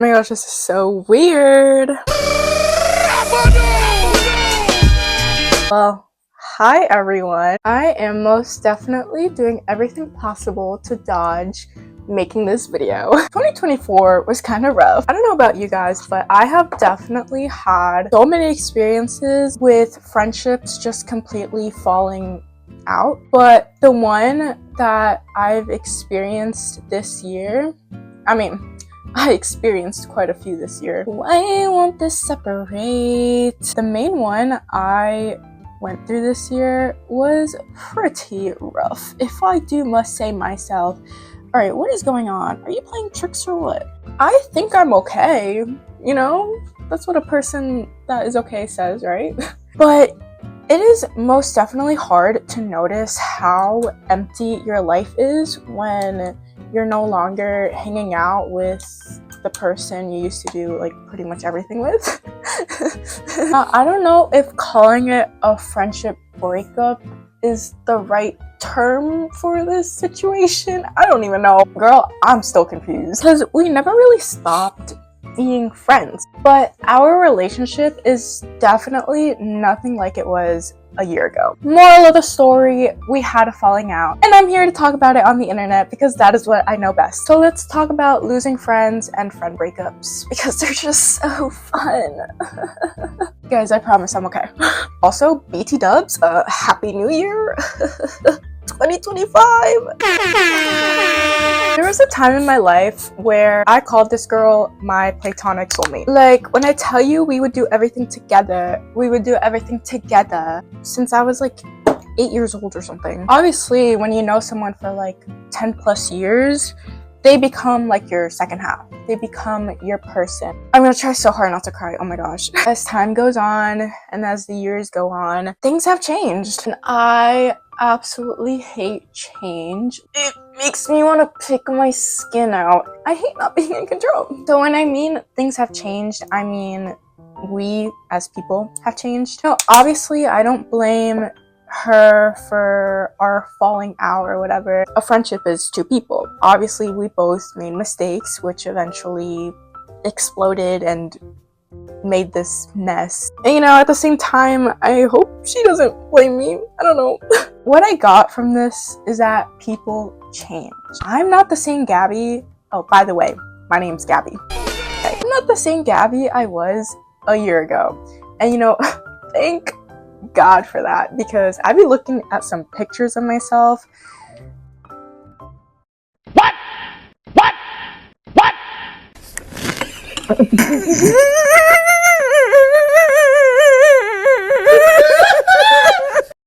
Oh my gosh, this is so weird. Well, hi everyone. I am most definitely doing everything possible to dodge making this video. 2024 was kind of rough. I don't know about you guys, but I have definitely had so many experiences with friendships just completely falling out. But the one that I've experienced this year, I experienced quite a few this year. Why won't this separate? The main one I went through this year was pretty rough, if I do must say myself. Alright, what is going on? Are you playing tricks or what? I think I'm okay. You know, that's what a person that is okay says, right? But it is most definitely hard to notice how empty your life is when you're no longer hanging out with the person you used to do like pretty much everything with. I don't know if calling it a friendship breakup is the right term for this situation. I don't even know. Girl, I'm still confused because we never really stopped being friends, but our relationship is definitely nothing like it was a year ago. Moral of the story, we had a falling out, and I'm here to talk about it on the internet because that is what I know best. So let's talk about losing friends and friend breakups because they're just so fun. Guys, I promise I'm okay. Also, BT dubs, happy new year. 2025. There was a time in my life where I called this girl my platonic soulmate. Like, when I tell you we would do everything together, since I was like 8 years old or something. Obviously, when you know someone for like 10 plus years, they become like your second half. They become your person. I'm gonna try so hard not to cry, oh my gosh. As time goes on and as the years go on, things have changed. And I absolutely hate change. It makes me want to pick my skin out. I hate not being in control. So when I mean things have changed, I mean we as people have changed. No, obviously I don't blame her for our falling out or whatever. A friendship is two people. Obviously we both made mistakes which eventually exploded and made this mess. And you know, at the same time, I hope she doesn't blame me. I don't know. What I got from this is that people change. I'm not the same Gabby. Oh, by the way, my name's Gabby. Okay. I'm not the same Gabby I was a year ago. And you know, thank God for that, because I've been looking at some pictures of myself. What?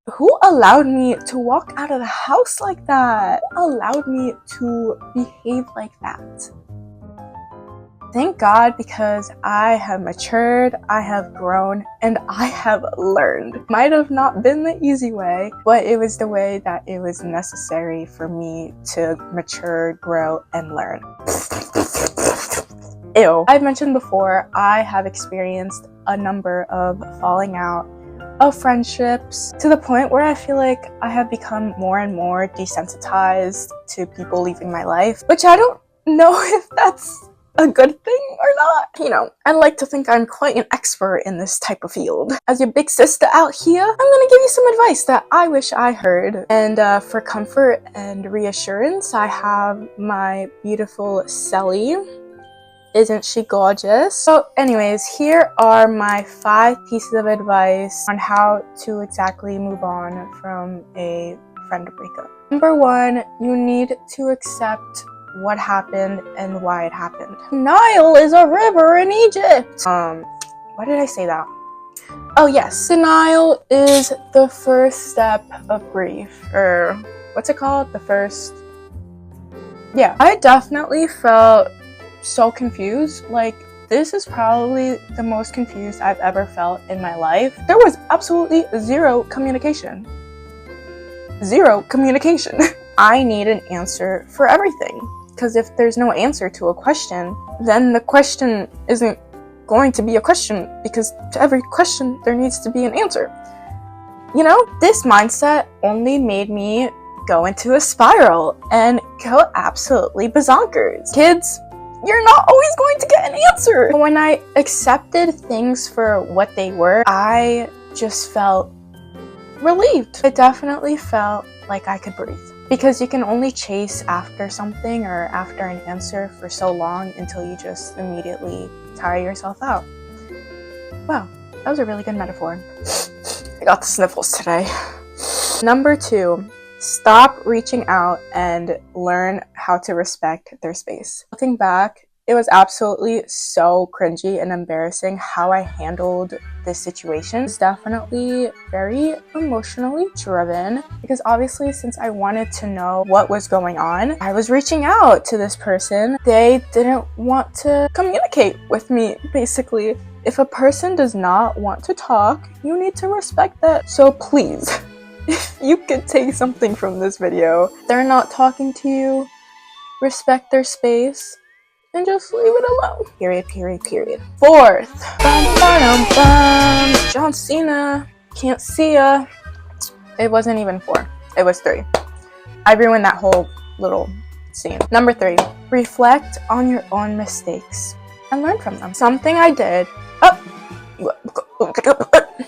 Who allowed me to walk out of the house like that? Who allowed me to behave like that? Thank God, because I have matured, I have grown, and I have learned. Might have not been the easy way, but it was the way that it was necessary for me to mature, grow, and learn. Ew. I've mentioned before, I have experienced a number of falling out of friendships to the point where I feel like I have become more and more desensitized to people leaving my life, which I don't know if that's a good thing or not. You know, I like to think I'm quite an expert in this type of field. As your big sister out here, I'm gonna give you some advice that I wish I heard. And for comfort and reassurance, I have my beautiful Sally. Isn't she gorgeous? So anyways, here are my 5 pieces of advice on how to exactly move on from a friend breakup. Number 1, you need to accept what happened and why it happened. Nile is a river in Egypt. Why did I say that? Oh yes, denial is the first step of grief, or what's it called? Yeah, I definitely felt so confused. Like, this is probably the most confused I've ever felt in my life. There was absolutely zero communication. I need an answer for everything, because if there's no answer to a question, then the question isn't going to be a question, because to every question there needs to be an answer. You know, this mindset only made me go into a spiral and go absolutely bazonkers. Kids, you're not always going to get an answer. When I accepted things for what they were, I just felt relieved. It definitely felt like I could breathe. Because you can only chase after something or after an answer for so long until you just immediately tire yourself out. Wow, that was a really good metaphor. I got the sniffles today. Number 2, stop reaching out and learn how to respect their space. Looking back, it was absolutely so cringy and embarrassing how I handled this situation. It's definitely very emotionally driven because obviously since I wanted to know what was going on, I was reaching out to this person. They didn't want to communicate with me, basically. If a person does not want to talk, you need to respect that. So please, if you could take something from this video, they're not talking to you, respect their space, and just leave it alone. Period, period, period. 4th. John Cena. Can't see ya. It wasn't even 4. It was 3. I ruined that whole little scene. Number 3. Reflect on your own mistakes and learn from them. Something I did.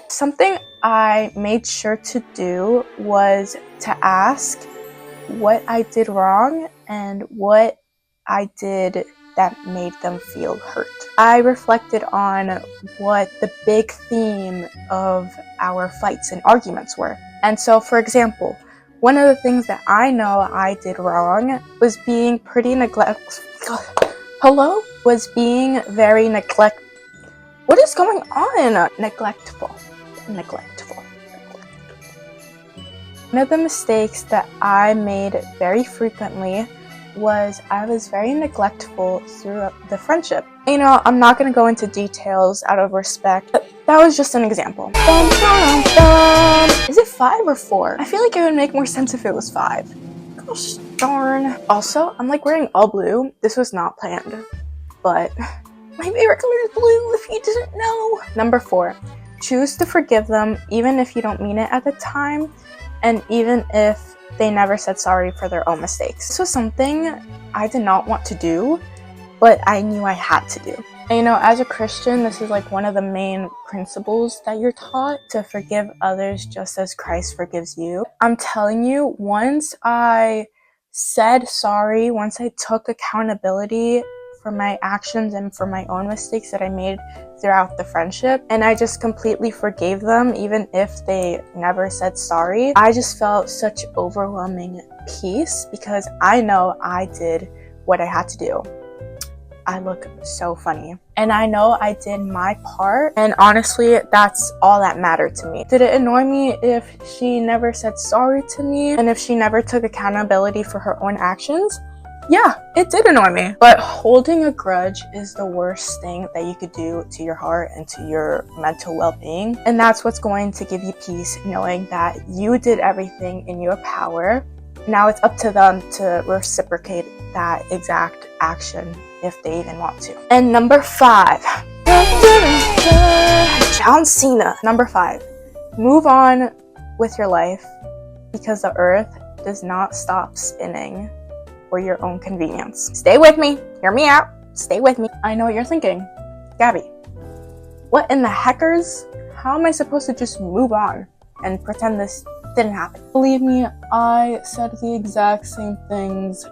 Something I made sure to do was to ask what I did wrong and what I did that made them feel hurt. I reflected on what the big theme of our fights and arguments were. And so, for example, one of the things that I know I did wrong was being pretty neglectful. Was being very What is going on? Neglectful. One of the mistakes that I made very frequently was I was very neglectful throughout the friendship. You know, I'm not going to go into details out of respect, but that was just an example. Is it 5 or 4? I feel like it would make more sense if it was 5. Gosh darn. Also, I'm like wearing all blue. This was not planned, but my favorite color is blue if you didn't know. Number 4, choose to forgive them even if you don't mean it at the time, and even if they never said sorry for their own mistakes. This was something I did not want to do, but I knew I had to do. And you know, as a Christian, this is like one of the main principles that you're taught, to forgive others just as Christ forgives you. I'm telling you, once I said sorry, once I took accountability for my actions and for my own mistakes that I made throughout the friendship, and I just completely forgave them even if they never said sorry, I just felt such overwhelming peace because I know I did what I had to do. I look so funny, and I know I did my part, and honestly, that's all that mattered to me. Did it annoy me if she never said sorry to me and if she never took accountability for her own actions? Yeah, it did annoy me. But holding a grudge is the worst thing that you could do to your heart and to your mental well-being. And that's what's going to give you peace, knowing that you did everything in your power. Now it's up to them to reciprocate that exact action if they even want to. And number 5. John Cena. Number 5. Move on with your life because the earth does not stop spinning for your own convenience. Stay with me. Hear me out. Stay with me. I know what you're thinking. Gabby, what in the heckers? How am I supposed to just move on and pretend this didn't happen? Believe me, I said the exact same things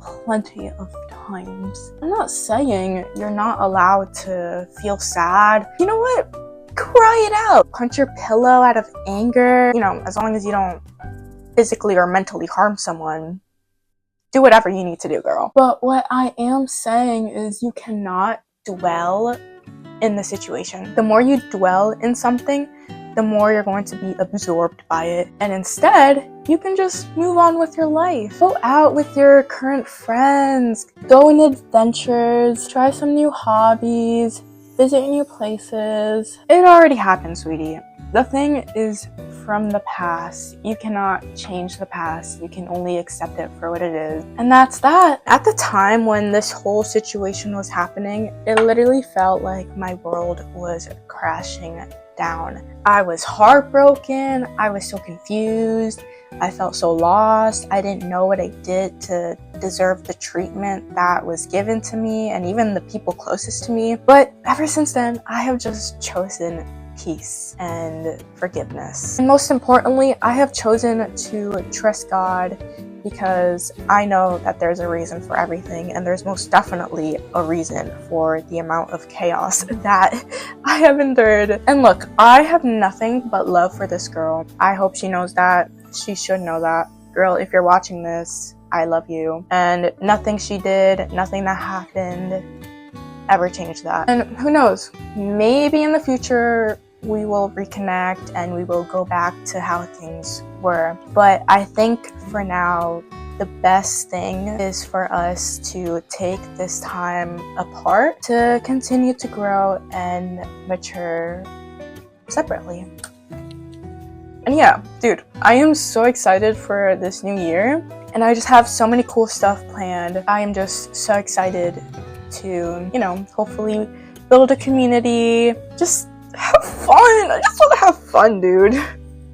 plenty of times. I'm not saying you're not allowed to feel sad. You know what? Cry it out. Punch your pillow out of anger. You know, as long as you don't physically or mentally harm someone, do whatever you need to do, girl. But what I am saying is you cannot dwell in the situation. The more you dwell in something, the more you're going to be absorbed by it. And instead, you can just move on with your life. Go out with your current friends. Go on adventures. Try some new hobbies. Visit new places. It already happened, sweetie. The thing is from the past. You cannot change the past. You can only accept it for what it is. And that's that. At the time when this whole situation was happening, it literally felt like my world was crashing down. I was heartbroken. I was so confused. I felt so lost. I didn't know what I did to deserve the treatment that was given to me and even the people closest to me. But ever since then, I have just chosen peace and forgiveness. And most importantly, I have chosen to trust God, because I know that there's a reason for everything, and there's most definitely a reason for the amount of chaos that I have endured. And look, I have nothing but love for this girl. I hope she knows that. She should know that. Girl, if you're watching this, I love you. And nothing she did, nothing that happened ever changed that. And who knows, maybe in the future we will reconnect and we will go back to how things were. But I think for now, the best thing is for us to take this time apart to continue to grow and mature separately. And yeah, dude, I am so excited for this new year, and I just have so many cool stuff planned. I am just so excited to, hopefully build a community, just have fun. I just want to have fun, dude.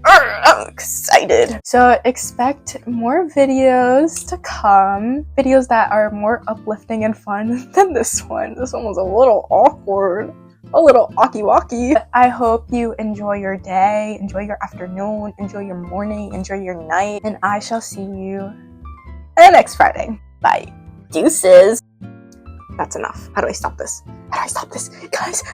I'm excited. So expect more videos to come. Videos that are more uplifting and fun than this one. This one was a little awkward. A little awky-walky. I hope you enjoy your day, enjoy your afternoon, enjoy your morning, enjoy your night. And I shall see you next Friday. Bye. Deuces. That's enough. How do I stop this? Guys?